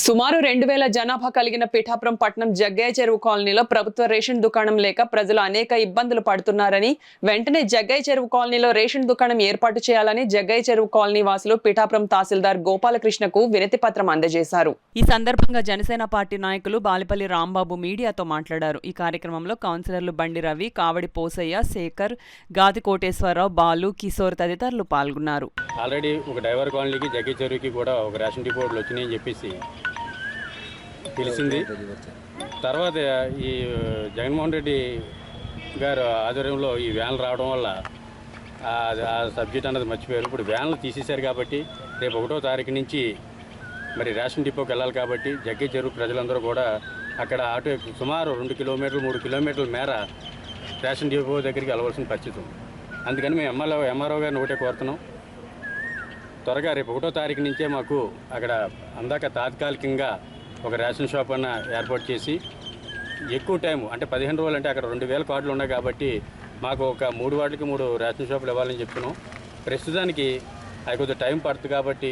సుమారు 2000 జనాభా కలిగిన పిఠాపురం పట్టణం జగ్గయ్య చెరువు కాలనీలో ప్రభుత్వ రేషన్ దుకాణం లేక ప్రజలు అనేక ఇబ్బందులు పడుతున్నారని, వెంటనే జగ్గయ్య చెరువు కాలనీలో రేషన్ దుకాణం ఏర్పాటు చేయాలని జగ్గయ్య చెరువు కాలనీ వాసులు పిఠాపురం తహసీల్దార్ గోపాలకృష్ణకు వినతి పత్రం అందజేశారు. ఈ సందర్భంగా జనసేన పార్టీ నాయకులు బాలిపల్లి రాంబాబు మీడియాతో మాట్లాడారు. ఈ కార్యక్రమంలో కౌన్సిలర్లు బండి రవి, కావడి పోసయ్య, శేఖర్, గాది కోటేశ్వరరావు, బాలు, కిషోర్ తదితరులు పాల్గొన్నారు. ఆల్రెడీ ఒక డ్రైవర్ కాలనీకి జగ్గయ్య చెరువుకి కూడా ఒక రేషన్ డిపోట్లు వచ్చినాయని చెప్పేసి తెలిసింది. తర్వాత ఈ జగన్మోహన్ రెడ్డి గారు ఆధ్వర్యంలో ఈ వ్యాన్లు రావడం వల్ల ఆ సబ్జెక్ట్ అన్నది మర్చిపోయారు. ఇప్పుడు వ్యాన్లు తీసేశారు కాబట్టి రేపు 1వ తారీఖు నుంచి మరి రేషన్ డిపోకి వెళ్ళాలి కాబట్టి జగ్గయ్య చెరువు ప్రజలందరూ కూడా అక్కడ ఆటో సుమారు 2 కిలోమీటర్లు 3 కిలోమీటర్ల మేర రేషన్ డిపో దగ్గరికి వెళ్ళవలసిన పరిస్థితి ఉంది. అందుకని మేము ఎంఆర్ఓ గారిని ఒకటే కోరుతున్నాం, త్వరగా రేపు 1వ తారీఖు నుంచే మాకు అక్కడ అందాక తాత్కాలికంగా ఒక రేషన్ షాప్ అన్న ఏర్పాటు చేసి ఎక్కువ టైము అంటే 15 రోజులు అంటే అక్కడ 2000 కార్డులు ఉన్నాయి కాబట్టి మాకు ఒక 3 వార్డులకి 3 రేషన్ షాపులు ఇవ్వాలని చెప్తున్నాం. ప్రస్తుతానికి అది కొద్దిగా టైం పడుతుంది కాబట్టి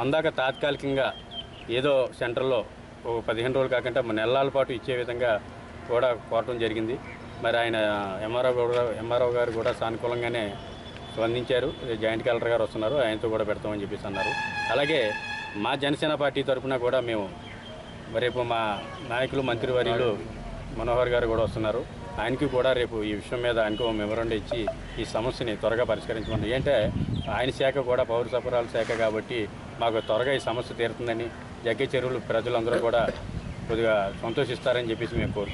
అందాక తాత్కాలికంగా ఏదో సెంటర్లో ఒక 15 రోజులు కాకుండా నెలల పాటు ఇచ్చే విధంగా కూడా కోరటం జరిగింది. మరి ఆయన ఎంఆర్ఓ గారు కూడా సానుకూలంగానే స్పందించారు. జాయింట్ కలెక్టర్ గారు వస్తున్నారు, ఆయనతో కూడా పెడతామని చెప్పేసి అన్నారు. అలాగే మా జనసేన పార్టీ తరఫున కూడా మేము రేపు మా నాయకులు మంత్రివర్యులు మనోహర్ గారు కూడా వస్తున్నారు. ఆయనకి కూడా రేపు ఈ విషయం మీద ఆయనకు మెమోరాండం ఇచ్చి ఈ సమస్యని త్వరగా పరిష్కరించమని, ఏంటంటే ఆయన శాఖ కూడా పౌర సరఫరాల శాఖ కాబట్టి మాకు త్వరగా ఈ సమస్య తీరుతుందని జగ్గయ్య చెరువులు ప్రజలందరూ కూడా కొద్దిగా సంతోషిస్తారని చెప్పేసి మేము కోరుకుంటున్నాం.